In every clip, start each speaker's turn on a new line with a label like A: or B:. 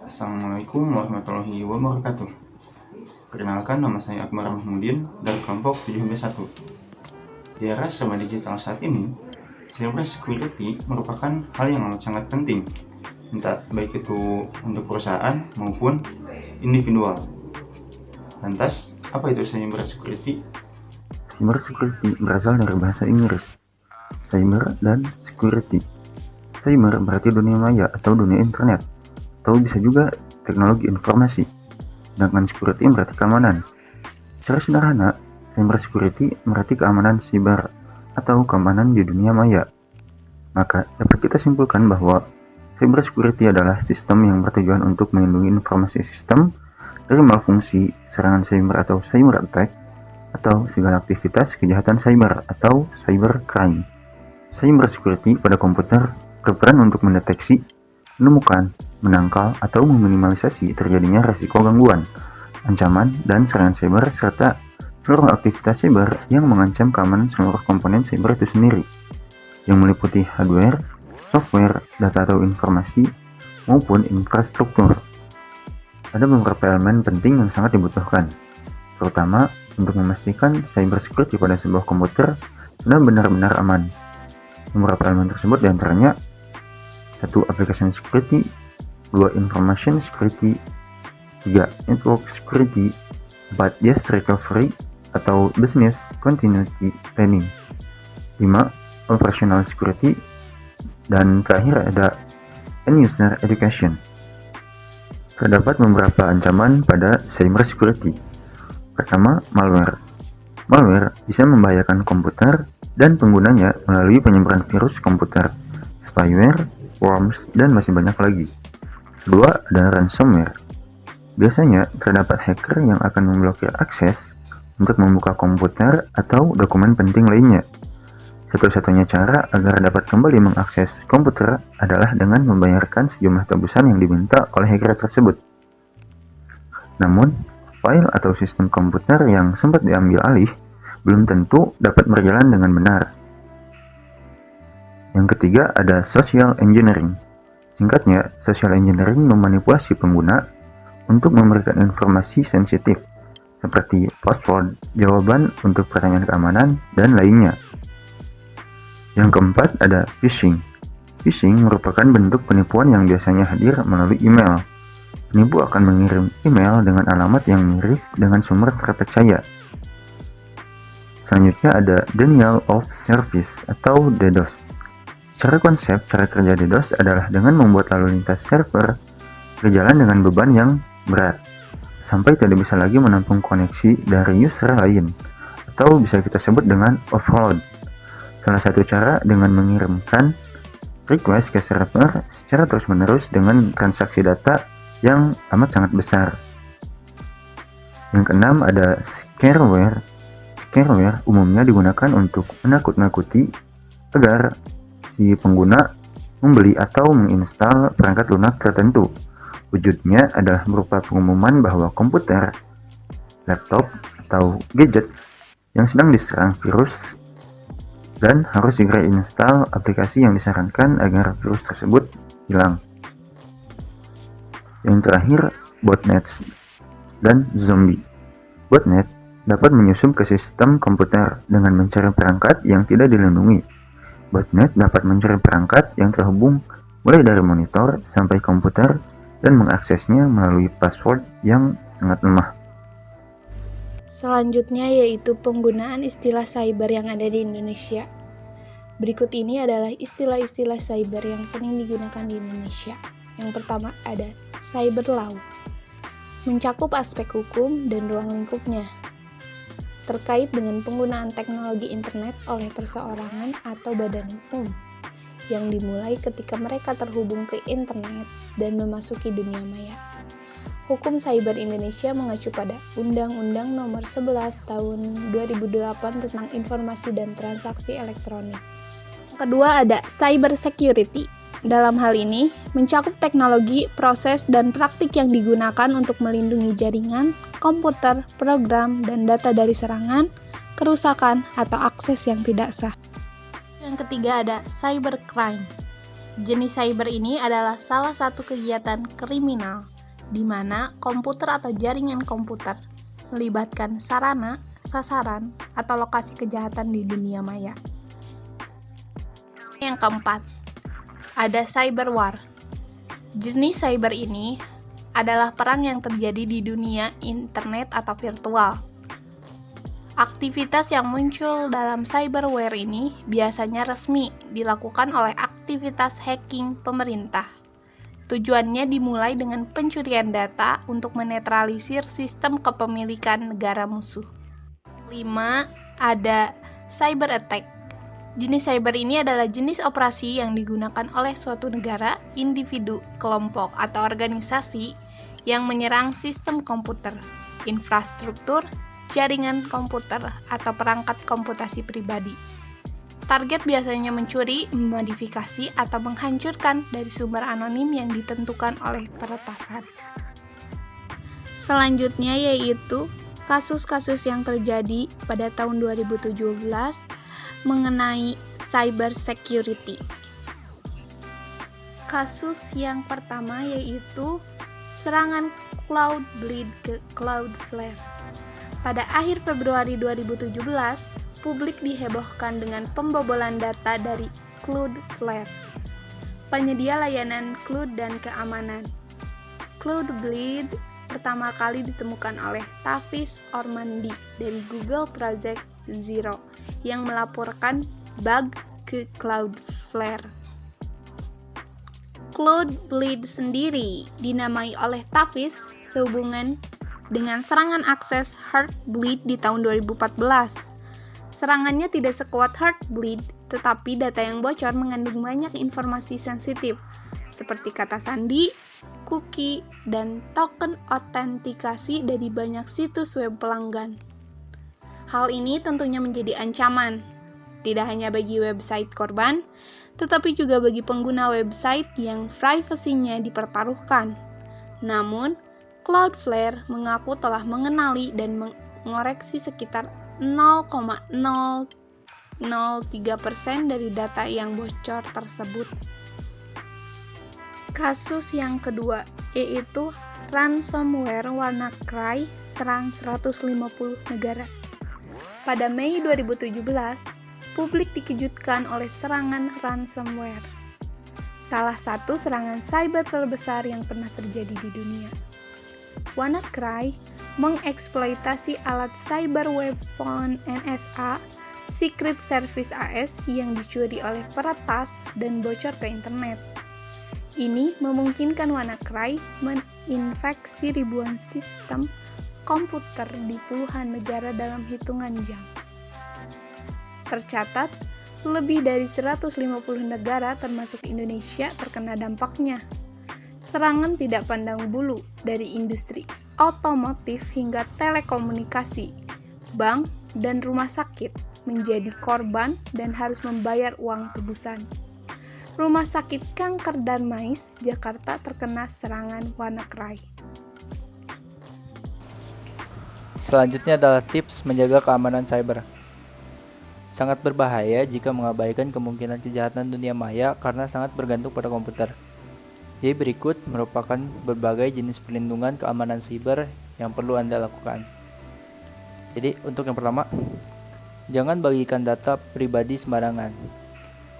A: Assalamualaikum warahmatullahi wabarakatuh. Perkenalkan, nama saya Akbar Mahmudin dari kelompok 7B1. Di era serba digital saat ini, cyber security merupakan hal yang sangat penting, entah baik itu untuk perusahaan maupun individual. Lantas, apa itu cyber security?
B: Cyber security berasal dari bahasa Inggris, cyber dan security. Cyber berarti dunia maya atau dunia internet, atau bisa juga teknologi informasi. Sedangkan security berarti keamanan. Secara sederhana, cyber security berarti keamanan siber atau keamanan di dunia maya. Maka dapat kita simpulkan bahwa cyber security adalah sistem yang bertujuan untuk melindungi informasi sistem dari malfungsi, serangan cyber atau cyber attack, atau segala aktivitas kejahatan cyber atau cyber crime. Cyber security pada komputer berperan untuk mendeteksi, menemukan, menangkal, atau meminimalisasi terjadinya resiko gangguan, ancaman, dan serangan cyber serta seluruh aktivitas cyber yang mengancam keamanan seluruh komponen cyber itu sendiri, yang meliputi hardware, software, data atau informasi, maupun infrastruktur. Ada beberapa elemen penting yang sangat dibutuhkan, terutama untuk memastikan cyber security pada sebuah komputer sudah benar-benar aman. Beberapa elemen tersebut diantaranya 1. Application security, 2. Information security, 3. Network security, 4. Disaster recovery atau business continuity planning, 5. Operational security, dan terakhir ada end user education. Terdapat beberapa ancaman pada cyber security. Pertama, malware. Malware bisa membahayakan komputer dan penggunanya melalui penyebaran virus komputer, spyware, worms, dan masih banyak lagi. Kedua, ada ransomware. Biasanya terdapat hacker yang akan memblokir akses untuk membuka komputer atau dokumen penting lainnya. Satu-satunya cara agar dapat kembali mengakses komputer adalah dengan membayarkan sejumlah tebusan yang diminta oleh hacker tersebut. Namun, file atau sistem komputer yang sempat diambil alih belum tentu dapat berjalan dengan benar. Yang ketiga ada social engineering. Singkatnya, social engineering memanipulasi pengguna untuk memberikan informasi sensitif seperti password, jawaban untuk pertanyaan keamanan, dan lainnya. Yang keempat ada phishing. Phishing merupakan bentuk penipuan yang biasanya hadir melalui email. Penipu akan mengirim email dengan alamat yang mirip dengan sumber terpercaya. Selanjutnya ada denial of service atau DDoS. Secara konsep, cara kerja DDoS adalah dengan membuat lalu lintas server berjalan dengan beban yang berat, sampai tidak bisa lagi menampung koneksi dari user lain, atau bisa kita sebut dengan overload. Salah satu cara dengan mengirimkan request ke server secara terus-menerus dengan transaksi data yang amat sangat besar. Yang keenam ada scareware. Scareware umumnya digunakan untuk menakut-nakuti agar si pengguna membeli atau menginstal perangkat lunak tertentu. Wujudnya adalah berupa pengumuman bahwa komputer, laptop, atau gadget yang sedang diserang virus dan harus segera install aplikasi yang disarankan agar virus tersebut hilang. Yang terakhir, botnets dan zombie. Botnet dapat menyusup ke sistem komputer dengan mencari perangkat yang tidak dilindungi. Botnet dapat mencari perangkat yang terhubung mulai dari monitor sampai komputer dan mengaksesnya melalui password yang sangat lemah.
C: Selanjutnya yaitu penggunaan istilah cyber yang ada di Indonesia. Berikut ini adalah istilah-istilah cyber yang sering digunakan di Indonesia. Yang pertama ada cyber law, mencakup aspek hukum dan ruang lingkupnya, terkait dengan penggunaan teknologi internet oleh perseorangan atau badan hukum, yang dimulai ketika mereka terhubung ke internet dan memasuki dunia maya. Hukum Cyber Indonesia mengacu pada Undang-Undang Nomor 11 Tahun 2008 tentang Informasi dan Transaksi Elektronik. Kedua ada cyber security. Dalam hal ini, mencakup teknologi, proses, dan praktik yang digunakan untuk melindungi jaringan, komputer, program, dan data dari serangan, kerusakan, atau akses yang tidak sah. Yang ketiga ada cybercrime. Jenis cyber ini adalah salah satu kegiatan kriminal di mana komputer atau jaringan komputer melibatkan sarana, sasaran, atau lokasi kejahatan di dunia maya. Yang keempat, ada cyber war. Jenis cyber ini adalah perang yang terjadi di dunia internet atau virtual. Aktivitas yang muncul dalam cyberware ini biasanya resmi dilakukan oleh aktivitas hacking pemerintah. Tujuannya dimulai dengan pencurian data untuk menetralisir sistem kepemilikan negara musuh. 5. Ada cyber attack. Jenis cyber ini adalah jenis operasi yang digunakan oleh suatu negara, individu, kelompok, atau organisasi yang menyerang sistem komputer, infrastruktur, jaringan komputer, atau perangkat komputasi pribadi. Target biasanya mencuri, memodifikasi, atau menghancurkan dari sumber anonim yang ditentukan oleh peretasan. Selanjutnya yaitu kasus-kasus yang terjadi pada tahun 2017 mengenai cyber security. Kasus yang pertama yaitu serangan Cloudbleed ke Cloudflare. Pada akhir Februari 2017, publik dihebohkan dengan pembobolan data dari Cloudflare, penyedia layanan cloud dan keamanan. Cloudbleed pertama kali ditemukan oleh Tavis Ormandy dari Google Project Zero yang melaporkan bug ke Cloudflare. Cloudbleed sendiri dinamai oleh Tavis sehubungan dengan serangan akses Heartbleed di tahun 2014. Serangannya tidak sekuat Heartbleed, tetapi data yang bocor mengandung banyak informasi sensitif, seperti kata sandi, cookie, dan token autentikasi dari banyak situs web pelanggan. Hal ini tentunya menjadi ancaman, tidak hanya bagi website korban, tetapi juga bagi pengguna website yang privasinya dipertaruhkan. Namun, Cloudflare mengaku telah mengenali dan mengoreksi sekitar 0,003% dari data yang bocor tersebut. Kasus yang kedua yaitu ransomware WannaCry serang 150 negara. Pada Mei 2017, publik dikejutkan oleh serangan ransomware, salah satu serangan cyber terbesar yang pernah terjadi di dunia. WannaCry mengeksploitasi alat cyber weapon NSA, Secret Service AS yang dicuri oleh peretas dan bocor ke internet. Ini memungkinkan WannaCry menginfeksi ribuan sistem komputer di puluhan negara dalam hitungan jam. Tercatat, lebih dari 150 negara termasuk Indonesia terkena dampaknya. Serangan tidak pandang bulu dari industri otomotif hingga telekomunikasi, bank, dan rumah sakit menjadi korban dan harus membayar uang tebusan. Rumah Sakit Kanker Darmais, Jakarta terkena serangan WannaCry.
D: Selanjutnya adalah tips menjaga keamanan cyber. Sangat berbahaya jika mengabaikan kemungkinan kejahatan dunia maya karena sangat bergantung pada komputer. Jadi berikut merupakan berbagai jenis perlindungan keamanan siber yang perlu Anda lakukan. Jadi untuk yang pertama, jangan bagikan data pribadi sembarangan.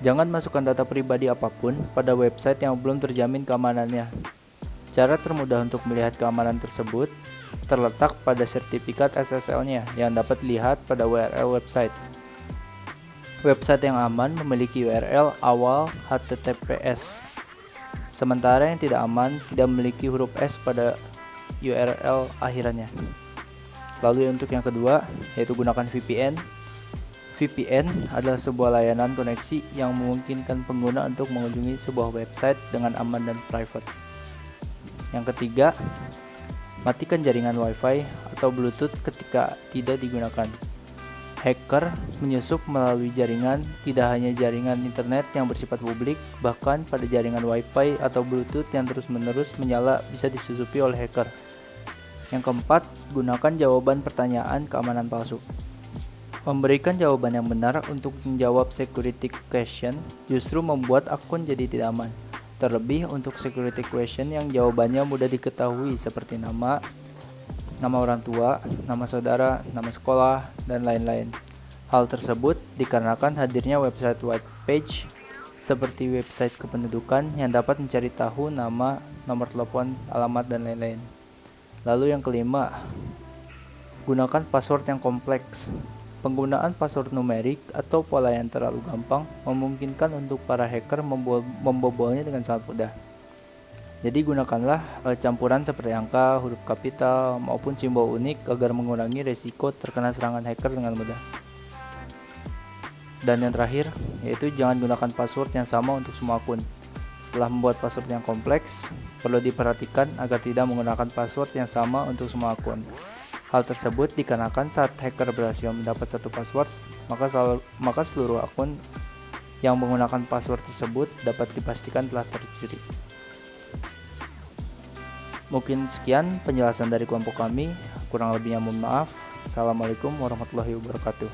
D: Jangan masukkan data pribadi apapun pada website yang belum terjamin keamanannya. Cara termudah untuk melihat keamanan tersebut terletak pada sertifikat SSL-nya yang dapat dilihat pada URL website. Website yang aman memiliki URL awal HTTPS. Sementara yang tidak aman tidak memiliki huruf S pada URL akhirannya. Lalu untuk yang kedua, yaitu gunakan VPN. VPN adalah sebuah layanan koneksi yang memungkinkan pengguna untuk mengunjungi sebuah website dengan aman dan private. Yang ketiga, matikan jaringan Wi-Fi atau Bluetooth ketika tidak digunakan. Hacker menyusup melalui jaringan, tidak hanya jaringan internet yang bersifat publik, bahkan pada jaringan Wi-Fi atau Bluetooth yang terus-menerus menyala bisa disusupi oleh hacker. Yang keempat, gunakan jawaban pertanyaan keamanan palsu. Memberikan jawaban yang benar untuk menjawab security question justru membuat akun jadi tidak aman. Terlebih untuk security question yang jawabannya mudah diketahui seperti nama orang tua, nama saudara, nama sekolah, dan lain-lain. Hal tersebut dikarenakan hadirnya website white page seperti website kependudukan yang dapat mencari tahu nama, nomor telepon, alamat, dan lain-lain. Lalu yang kelima, gunakan password yang kompleks. Penggunaan password numerik atau pola yang terlalu gampang memungkinkan untuk para hacker membobolnya dengan sangat mudah. Jadi gunakanlah campuran seperti angka, huruf kapital, maupun simbol unik agar mengurangi resiko terkena serangan hacker dengan mudah. Dan yang terakhir, yaitu jangan gunakan password yang sama untuk semua akun. Setelah membuat password yang kompleks, perlu diperhatikan agar tidak menggunakan password yang sama untuk semua akun. Hal tersebut dikarenakan saat hacker berhasil mendapat satu password, maka seluruh akun yang menggunakan password tersebut dapat dipastikan telah tercuri. Mungkin sekian penjelasan dari kelompok kami, kurang lebihnya mohon maaf. Assalamualaikum warahmatullahi wabarakatuh.